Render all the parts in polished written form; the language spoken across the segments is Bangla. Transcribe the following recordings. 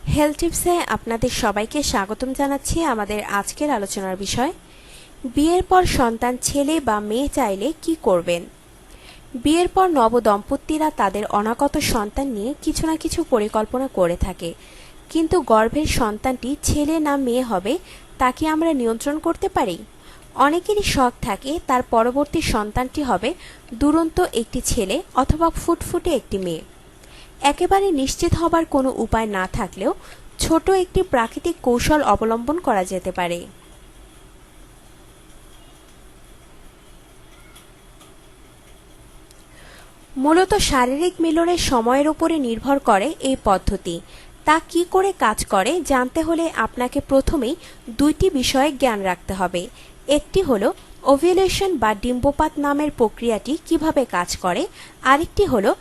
হেলথ টিপসে আপনাদের সবাইকে স্বাগতম জানাচ্ছি। আমাদের আজকের আলোচনার বিষয়, বিয়ের পর সন্তান ছেলে বা মেয়ে চাইলে কি করবেন। বিয়ের পর নবদম্পতিরা তাদের অনাগত সন্তান নিয়ে কিছু না কিছু পরিকল্পনা করে থাকে, কিন্তু গর্ভের সন্তানটি ছেলে না মেয়ে হবে তা কি আমরা নিয়ন্ত্রণ করতে পারি? অনেকেরই শখ থাকে তার পরবর্তী সন্তানটি হবে দুরন্ত একটি ছেলে অথবা ফুটফুটে একটি মেয়ে। একেবারে নিশ্চিত হবার কোনো উপায় না থাকলেও ছোট একটি প্রাকৃতিক কৌশল অবলম্বন করা যেতে পারে। মূলত শারীরিক মিলনের সময়ের উপরে নির্ভর করে এই পদ্ধতি। তা কি করে কাজ করে জানতে হলে আপনাকে প্রথমেই দুইটি বিষয়ে জ্ঞান রাখতে হবে। একটি হলো ওভিউলেশন বা ডিম্বপাত নামের প্রক্রিয়াটি কিভাবে কাজ করে, আরেকটি হলো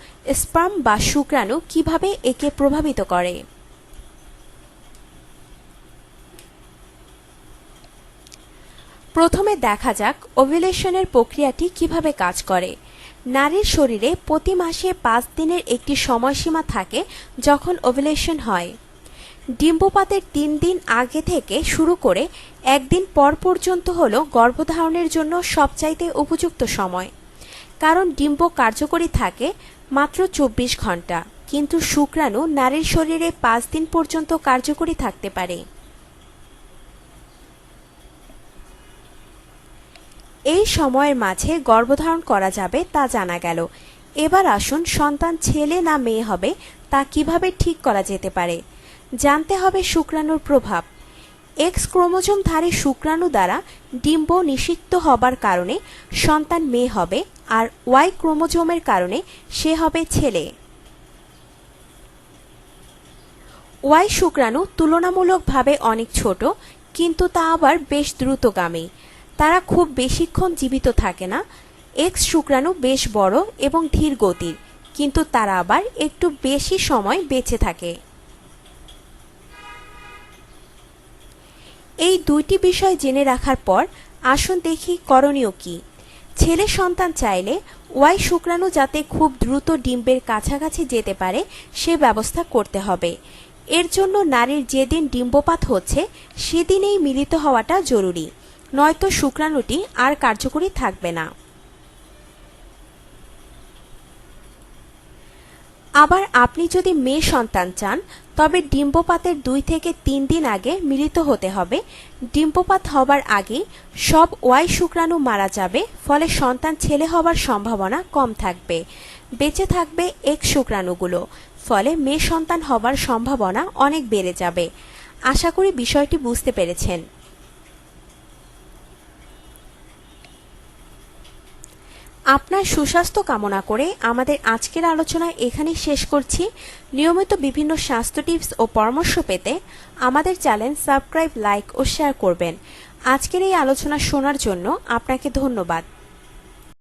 স্পার্ম বা শুক্রাণু কিভাবে একে প্রভাবিত করে। প্রথমে দেখা যাক ওভিউলেশনের প্রক্রিয়াটি কিভাবে কাজ করে। নারীর শরীরে প্রতি মাসে 5 দিনের একটি সময়সীমা থাকে যখন ওভিউলেশন হয়। ডিম্বপাতের 3 দিন আগে থেকে শুরু করে 1 দিন পর পর্যন্ত হলো গর্ভধারণের জন্য সবচাইতে উপযুক্ত সময়। কারণ ডিম্ব কার্যকরী থাকে মাত্র 24 ঘন্টা, কিন্তু শুক্রাণু নারীর শরীরে 5 দিন পর্যন্ত কার্যকরী থাকতে পারে। এই সময়ের মাঝে গর্ভধারণ করা যাবে তা জানা গেল। এবার আসুন সন্তান ছেলে না মেয়ে হবে তা কিভাবে ঠিক করা যেতে পারে। জানতে হবে শুক্রাণুর প্রভাব। এক্স ক্রোমোজোমধারী শুক্রাণু দ্বারা ডিম্ব নিষিক্ত হবার কারণে সন্তান মেয়ে হবে, আর ওয়াই ক্রোমোজোমের কারণে সে হবে ছেলে। ওয়াই শুক্রাণু তুলনামূলকভাবে অনেক ছোট, কিন্তু তা আবার বেশ দ্রুতগামী। তারা খুব বেশিক্ষণ জীবিত থাকে না। এক্স শুক্রাণু বেশ বড় এবং ধীর গতির, কিন্তু তারা আবার একটু বেশি সময় বেঁচে থাকে। এই দুইটি বিষয় জেনে রাখার পর আসুন দেখি করণীয় কি। ছেলে সন্তান চাইলে ওয়াই শুক্রাণু যাতে খুব দ্রুত ডিম্বের কাছাকাছি যেতে পারে সে ব্যবস্থা করতে হবে। এর জন্য নারীর যেদিন ডিম্বপাত হচ্ছে সেদিনেই মিলিত হওয়াটা জরুরি, নয়তো শুক্রাণুটি আর কার্যকরী থাকবে না। আবার আপনি যদি মেয়ে সন্তান চান তবে ডিম্বপাতের 2 থেকে 3 দিন আগে মিলিত হতে হবে। ডিম্বপাত হবার আগেই সব ওয়াই শুক্রাণু মারা যাবে, ফলে সন্তান ছেলে হবার সম্ভাবনা কম থাকবে। বেঁচে থাকবে এক্স শুক্রাণুগুলো, ফলে মেয়ে সন্তান হবার সম্ভাবনা অনেক বেড়ে যাবে। আশা করি বিষয়টি বুঝতে পেরেছেন। আপনার সুস্বাস্থ্য কামনা করে আমাদের আজকের আলোচনা এখানেই শেষ করছি। নিয়মিত বিভিন্ন স্বাস্থ্য টিপস ও পরামর্শ পেতে আমাদের চ্যানেল সাবস্ক্রাইব, লাইক ও শেয়ার করবেন। আজকের এই আলোচনা শোনার জন্য আপনাকে ধন্যবাদ।